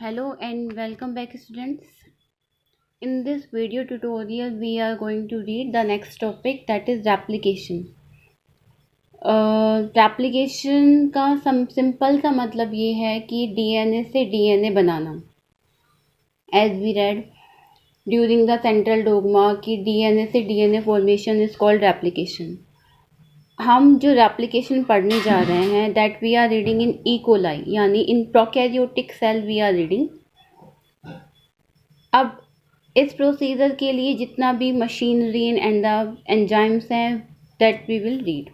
Hello and welcome back students. In this video tutorial we are going to read the next topic, that is replication. Replication का simple सा मतलब ये है कि DNA से DNA बनाना. As we read during the central dogma कि DNA से DNA formation is called replication. हम जो रेप्लिकेशन पढ़ने जा रहे हैं that we are reading in E coli, यानी in prokaryotic cell we are reading. अब इस प्रोसीजर के लिए जितना भी मशीनरी एंड द एंजाइम्स हैं दैट वी विल रीड.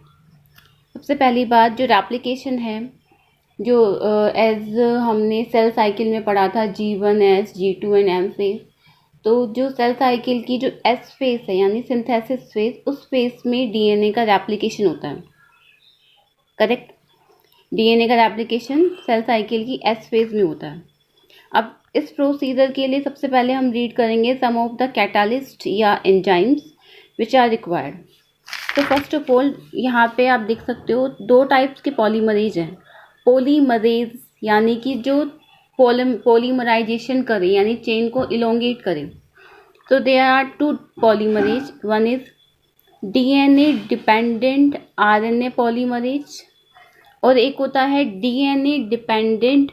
सबसे पहली बात, जो रेप्लिकेशन है, जो एज हमने सेल साइकिल में पढ़ा था G1S, G2 and M phase. तो जो सेल साइकिल की जो S फेज है यानी सिंथेसिस फेज, उस फेज में डीएनए का रेप्लिकेशन होता है. करेक्ट. डीएनए का रेप्लिकेशन सेल साइकिल की S फेज में होता है. अब इस प्रोसीजर के लिए सबसे पहले हम रीड करेंगे सम ऑफ द कैटालिस्ट या एंजाइम्स विच आर रिक्वायर्ड. तो फर्स्ट ऑफ ऑल यहाँ पे आप देख सकते हो दो टाइप्स के पॉलीमरेज हैं. पॉलीमरेज यानी कि जो पॉलीमराइजेशन करे यानी चेन को इलोंगेट करे. तो there are two polymerase. One is DNA dependent RNA polymerase और एक होता है DNA dependent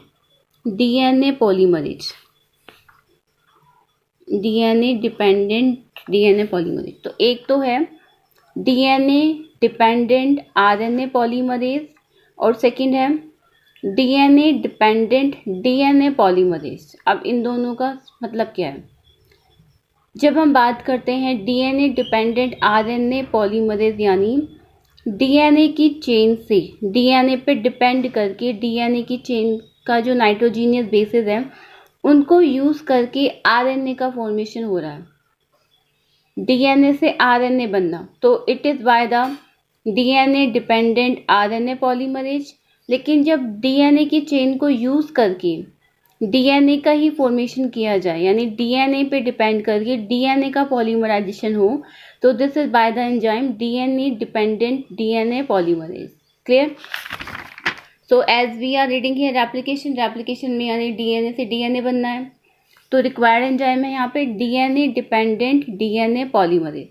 DNA polymerase. DNA dependent DNA polymerase. तो एक तो है डीएनए डिपेंडेंट आरएनए पॉलीमरेज और सेकंड है डीएनए डिपेंडेंट डीएनए पॉलीमरेज. अब इन दोनों का मतलब क्या है? जब हम बात करते हैं डीएनए डिपेंडेंट आरएनए पॉलीमरेज यानी डीएनए की चेन से डीएनए पे डिपेंड करके डीएनए की चेन का जो नाइट्रोजीनियस बेसिस है उनको यूज करके आरएनए का फॉर्मेशन हो रहा है. डीएनए से आरएनए बनना, तो it is by the DNA dependent RNA polymerase. लेकिन जब डीएनए की चेन को यूज करके डीएनए का ही फॉर्मेशन किया जाए यानी डीएनए पे डिपेंड करके डीएनए का पॉलीमराइजेशन हो, तो this is by the enzyme DNA dependent DNA polymerase. Clear? So as we are reading here replication में यानी डीएनए से डीएनए बनना है, तो रिक्वायर्ड एंजाइम है यहाँ पे डीएनए डिपेंडेंट डीएनए पॉलीमरेज.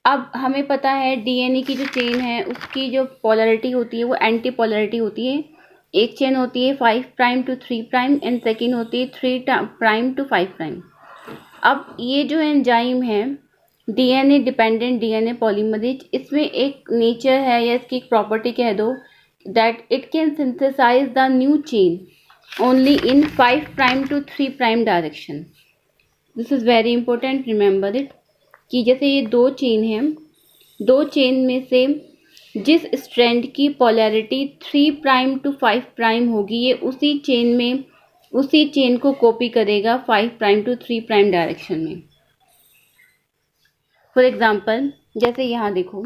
अब हमें पता है डीएनए की जो चेन है उसकी जो पोलैरिटी होती है वो एंटी पोलैरिटी होती है. एक चेन होती है 5 prime to 3 prime and second होती है 3 प्राइम टू 5 प्राइम. अब ये जो एंजाइम है डीएनए डिपेंडेंट डीएनए पॉलीमरेज, इसमें एक नेचर है या इसकी एक प्रॉपर्टी कह दो that it can synthesise the new chain only in 5 prime to 3 prime direction. This is very important, remember it. कि जैसे ये दो चेन हैं, दो चेन में से जिस स्ट्रैंड की पोलैरिटी 3 प्राइम टू 5 प्राइम होगी ये उसी चेन को कॉपी करेगा 5 प्राइम टू 3 प्राइम डायरेक्शन में. फॉर एग्जांपल जैसे यहाँ देखो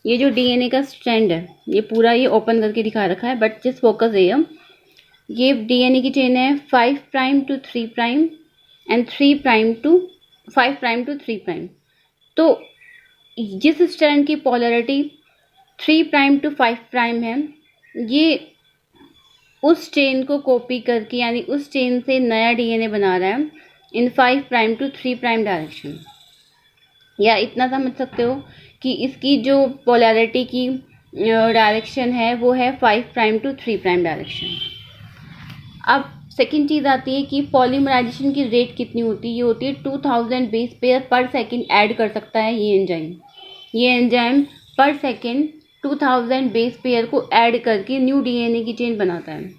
ये जो डीएनए का स्ट्रैंड है ये पूरा ये ओपन करके दिखा रखा है, बट जिस फोकस है ये डीएनए की चेन है 5 prime to 3 prime and 3 prime to 5 prime to 3 prime. तो जिस स्ट्रैंड की पोलैरिटी 3 प्राइम टू 5 प्राइम है ये उस चेन को कॉपी करके यानी उस चेन से नया डीएनए बना रहा है इन 5 प्राइम टू 3 प्राइम डायरेक्शन. या इतना समझ सकते हो कि इसकी जो पोलैरिटी की डायरेक्शन है वो है 5 प्राइम टू 3 प्राइम डायरेक्शन. अब सेकेंड चीज़ आती है कि पॉलीमराइजेशन की रेट कितनी होती है. ये होती है 2000 बेस पेयर पर सेकेंड ऐड कर सकता है ये एंजाइम पर सेकेंड 2000 बेस पेयर को ऐड करके न्यू डीएनए की चेन बनाता है.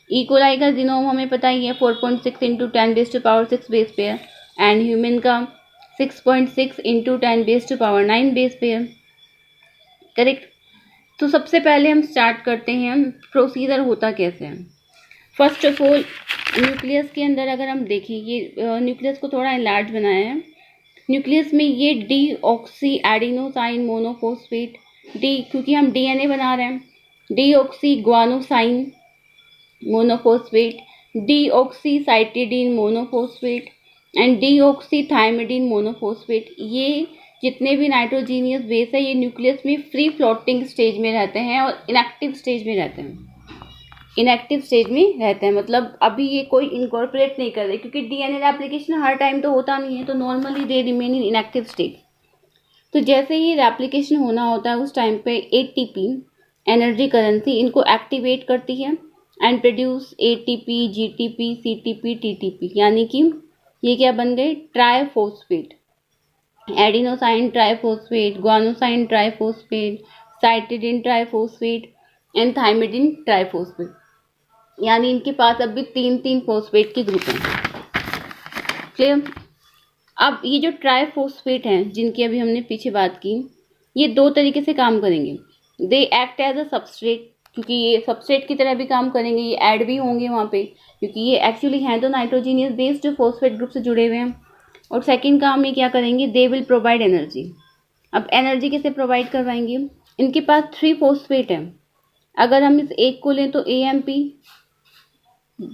ई कोलाई का जीनोम हमें पता ही है 4.6 into 10 base to power 6 base pair and human का 6.6 into 10 base to power 9 base pair. Correct. तो सबसे पहले हम स्टार्ट करते हैं प्रोसीजर होता कैसे है. फर्स्ट ऑफ ऑल न्यूक्लियस के अंदर अगर हम देखें, ये न्यूक्लियस को थोड़ा लार्ज बनाया है. न्यूक्लियस में ये डीऑक्सी एडिनोसाइन मोनोफॉस्फेट क्योंकि हम डीएनए बना रहे हैं, deoxy guanosine monophosphate, deoxy cytidine monophosphate and deoxy thymidine monophosphate. ये जितने भी नाइट्रोजीनियस बेस है ये न्यूक्लियस में फ्री फ्लोटिंग स्टेज में रहते हैं और इनएक्टिव स्टेज में रहते हैं. इनएक्टिव स्टेज में रहते हैं, मतलब अभी ये कोई इनकॉर्पोरेट नहीं कर रहे, क्योंकि डीएनए रेप्लिकेशन हर टाइम तो होता नहीं है, तो normally they remain in inactive state. तो जैसे ही रेप्लिकेशन होना होता है उस टाइम पे एटीपी एनर्जी करेंसी इनको एक्टिवेट करती है and produce ATP, GTP, CTP, TTP, यानी कि ये क्या बन गए, triphosphate, adenosine triphosphate, guanosine triphosphate, cytidine triphosphate and thymidine triphosphate, यानी इनके पास अभी 3 फॉस्फेट के ग्रुप हैं। क्लियर। अब ये जो ट्राइफॉस्फेट हैं जिनकी अभी हमने पीछे बात की, ये 2 तरीके से काम करेंगे। They act as a substrate, क्योंकि ये सबस्ट्रेट की तरह भी काम करेंगे, ये ऐड भी होंगे वहाँ पे, क्योंकि ये एक्चुअली हैं तो नाइट्रोजीनियस बेस्ड जो फॉस्फेट ग्रुप से जुड़े हुए हैं। और सेकंड काम ये क्या करेंगे, दे विल प्रोवाइड एनर्जी। अब एनर्जी कैसे प्रोवाइड करवाएंगे, इनके पास 3 फॉस्फेट है, अगर हम इस एक को लें तो AMP,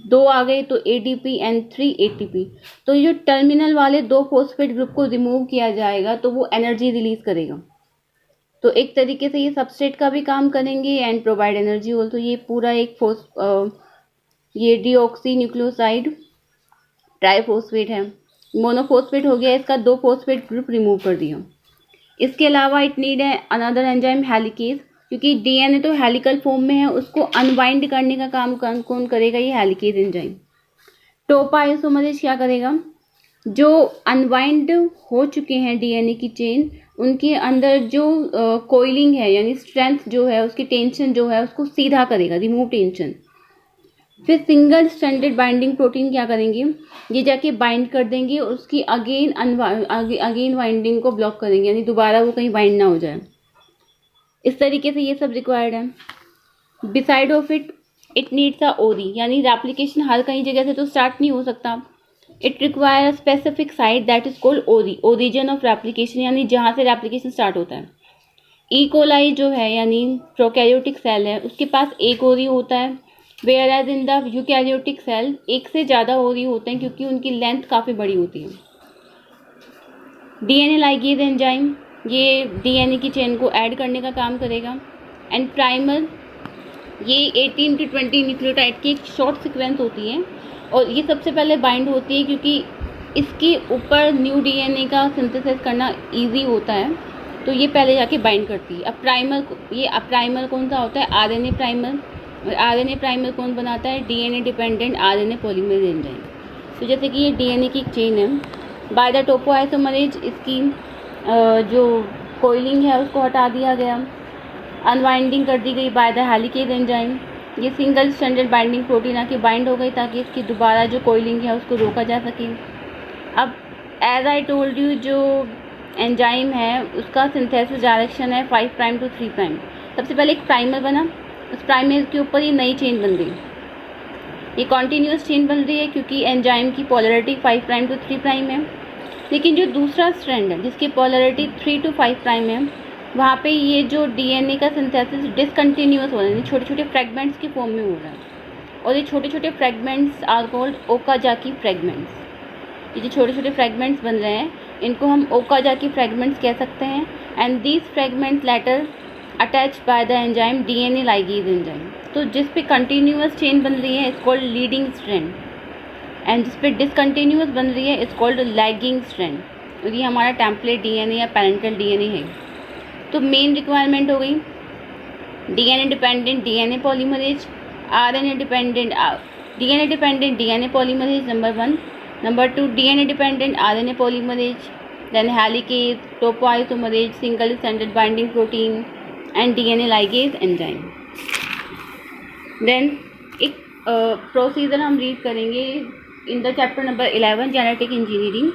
2 आ गए तो ADP एंड 3 ATP। तो ये जो टर्मिनल वाले 2 फॉस्फेट ग्रुप को रिमूव किया जाएगा तो वो एनर्जी रिलीज करेगा। तो एक तरीके से ये सबस्ट्रेट का भी काम करेंगे एंड प्रोवाइड एनर्जी ऑल्सो। तो ये पूरा एक ये डीऑक्सी न्यूक्लियोसाइड ट्राइफॉस्फेट है, मोनोफॉस्फेट हो गया, इसका 2 फॉस्फेट ग्रुप रिमूव कर दिया। इसके अलावा इट नीड है अनदर एंजाइम हेलिकेज, क्योंकि डीएनए तो हेलिकल फॉर्म में है, उसको अनवाइंड करने का काम कौन करेगा, ये हेलिकेज एंजाइम। टोपा आइसोमरेज क्या करेगा, जो अनवाइंड हो चुके हैं डीएनए की चेन, उनके अंदर जो कोइलिंग है यानी स्ट्रेंथ जो है, उसकी टेंशन जो है उसको सीधा करेगा, रिमूव टेंशन। फिर सिंगल स्ट्रैंडेड बाइंडिंग प्रोटीन क्या करेंगे, ये जाके बाइंड कर देंगे और उसकी अगेन बाइंडिंग को ब्लॉक करेंगे, यानी दोबारा वो कहीं बाइंड ना हो जाए। इस तरीके से ये सब रिक्वायर्ड है। Beside of it needs a ओरी, यानी रेप्लिकेशन हर कहीं जगह से तो स्टार्ट नहीं हो सकता। It require a specific site that is called ओरी, ओरिजिन ऑफ रेप्लिकेशन, यानी जहाँ से रेप्लिकेशन स्टार्ट होता है। ई कोलाई जो है यानी प्रोकैरियोटिक सेल है, उसके पास एक ओरी होता है, whereas in the eukaryotic cell एक से ज़्यादा ओरी होते हैं, क्योंकि उनकी लेंथ काफ़ी बड़ी होती है। डीएनए लाइगेज एंजाइम ये डीएनए की चेन को ऐड करने का काम करेगा। एंड प्राइमर ये 18 to 20 न्यूक्लियोटाइड की एक शॉर्ट सीक्वेंस होती है और ये सबसे पहले बाइंड होती है, क्योंकि इसके ऊपर न्यू डीएनए का सिंथेसिस करना इजी होता है, तो ये पहले जाके बाइंड करती है। अब प्राइमर कौन सा होता है, आरएनए प्राइमर। और आरएनए प्राइमर कौन बनाता है, DNA dependent RNA polymerase enzyme. तो जैसे कि ये डीएनए की एक चेन है, बाय द टोपोआइसोमरेज इसकी जो कोइलिंग है उसको हटा दिया गया, अनवाइंडिंग कर दी गई बाय द हेलिकेज एंजाइम। ये सिंगल स्ट्रैंडेड बाइंडिंग प्रोटीन आके बाइंड हो गई ताकि इसकी दोबारा जो कोइलिंग है उसको रोका जा सके। अब एज आई टोल्ड यू, जो एंजाइम है उसका सिंथेसिस डायरेक्शन है 5 प्राइम टू 3 प्राइम। सबसे पहले एक प्राइमर बना, उस प्राइमर के ऊपर ये नई चेन बन गई, ये कॉन्टीन्यूस चेन बन रही है क्योंकि एंजाइम की पोलरिटी 5 प्राइम टू 3 प्राइम है। लेकिन जो दूसरा स्ट्रैंड है जिसकी पोलरिटी 3 to 5 प्राइम है, वहाँ पे ये जो डीएनए का सिंथेसिस डिसकंटिन्यूअस हो रहा है, छोटे छोटे फ्रेगमेंट्स की फॉर्म में हो रहा है, और ये छोटे छोटे fragments are called Okazaki fragments. ये जो छोटे छोटे फ्रेगमेंट्स बन रहे हैं इनको हम ओकाजाकी फ्रेगमेंट्स कह सकते हैं। And these fragments later attach by the enzyme DNA ligase enzyme. तो जिस पे कंटिन्यूअस चेन बन रही है it's called leading strand, and जिस पे डिसकंटिन्यूअस बन रही है इट्स कॉल्ड लैगिंग स्ट्रैंड। और ये हमारा टेम्पलेट डीएनए या पैरेंटल डीएनए है। तो मेन रिक्वायरमेंट हो गई DNA dependent DNA polymerase, RNA dependent DNA polymerase number 1, number 2 DNA dependent RNA polymerase, then helicase, topoisomerase, single stranded binding protein and DNA ligase enzyme. Then एक procedure हम read करेंगे in the chapter number 11 genetic engineering.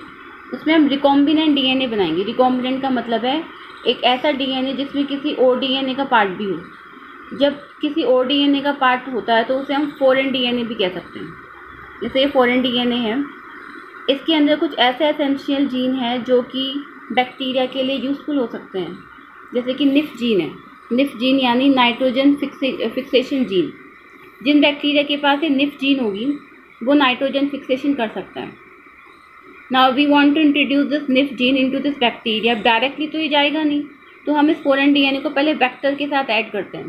उसमें हम recombinant DNA बनाएंगे। Recombinant का मतलब है एक ऐसा डीएनए जिसमें किसी और डीएनए का पार्ट भी हो। जब किसी और डीएनए का पार्ट होता है तो उसे हम फॉरेन डीएनए भी कह सकते हैं। जैसे ये फॉरेन डीएनए है, इसके अंदर कुछ ऐसे एसेंशियल जीन है जो कि बैक्टीरिया के लिए यूज़फुल हो सकते हैं। जैसे कि निफ जीन है, निफ जीन यानी नाइट्रोजन फिक्सेशन जीन। जिन बैक्टीरिया के पास ये निफ जीन होगी वो नाइट्रोजन फिक्सेशन कर सकता है। Now we want to introduce this nif gene into this bacteria. Directly तो ये जाएगा नहीं, तो हम इस फॉरेन डीएनए को पहले वेक्टर के साथ ऐड करते हैं।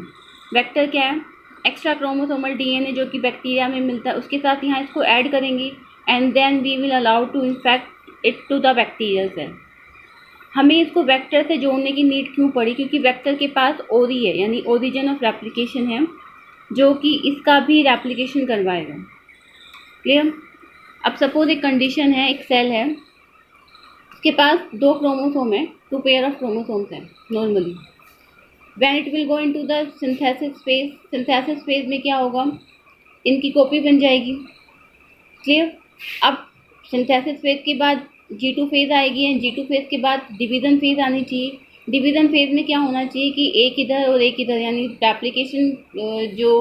वेक्टर क्या है, एक्स्ट्रा क्रोमोसोमल डीएनए जो कि बैक्टीरिया में मिलता है उसके साथ यहाँ इसको ऐड करेंगे and then we will allow to infect it to the bacterial cell. हमें इसको वेक्टर से जोड़ने की नीड क्यों पड़ी? क्योंकि वेक्टर के पास ओरी है, यानी ओरिजिन ऑफ रेप्लिकेशन है, जो कि इसका भी रेप्लिकेशन करवाएगा। क्लियर? अब सपोज एक कंडीशन है, एक सेल है, उसके पास 2 क्रोमोसोम है, 2 पेयर ऑफ क्रोमोसोम्स हैं normally. When it will go into the synthesis phase में क्या होगा? इनकी कॉपी बन जाएगी। क्लियर? अब सिंथेसिस फेज के बाद G2 फेज आएगी एंड G2 फेज के बाद डिवीजन फेज आनी चाहिए। डिवीजन फेज में क्या होना चाहिए कि एक इधर और एक इधर, यानी रेप्लिकेशन जो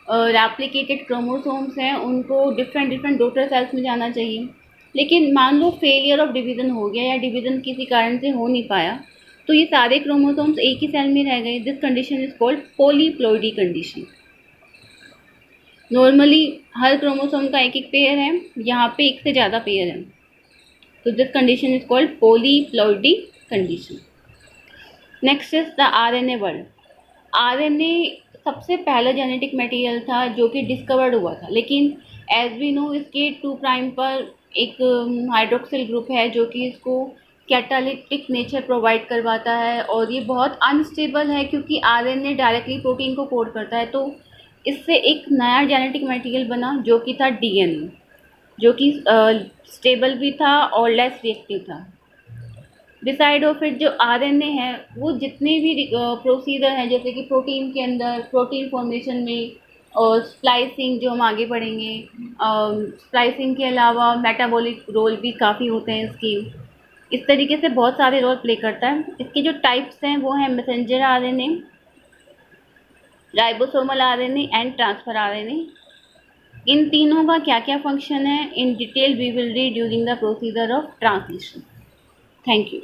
रेप्लिकेटेड क्रोमोसोम्स हैं उनको डिफरेंट डॉटर सेल्स में जाना चाहिए। लेकिन मान लो फेलियर ऑफ डिवीजन हो गया या डिवीजन किसी कारण से हो नहीं पाया, तो ये सारे क्रोमोसोम्स एक ही सेल में रह गए। This condition is called polyploidy condition. Normally her chromosome का एक पेयर है, यहाँ पे एक से ज़्यादा पेयर है, तो this condition is called polyploidy condition. Next is the RNA world. RNA सबसे पहला जेनेटिक मटेरियल था जो कि डिस्कवर्ड हुआ था, लेकिन एज वी नो इसके 2 प्राइम पर एक हाइड्रोक्सिल ग्रुप है जो कि इसको कैटालिटिक नेचर प्रोवाइड करवाता है, और ये बहुत अनस्टेबल है क्योंकि आरएनए डायरेक्टली प्रोटीन को कोड करता है। तो इससे एक नया जेनेटिक मटेरियल बना जो कि था डीएनए, जो कि स्टेबल भी था और लेस रिएक्टिव था। बिसाइड ऑफ इट जो आरएनए है वो जितने भी प्रोसीजर हैं, जैसे कि प्रोटीन के अंदर प्रोटीन फॉर्मेशन में और स्प्लाइसिंग जो हम आगे पढ़ेंगे, स्प्लाइसिंग के अलावा मेटाबॉलिक रोल भी काफ़ी होते हैं इसकी। इस तरीके से बहुत सारे रोल प्ले करता है। इसके जो टाइप्स हैं वो हैं messenger RNA, ribosomal RNA and transfer RNA. इन तीनों का क्या क्या फंक्शन है in detail we will read during the procedure of translation. Thank you.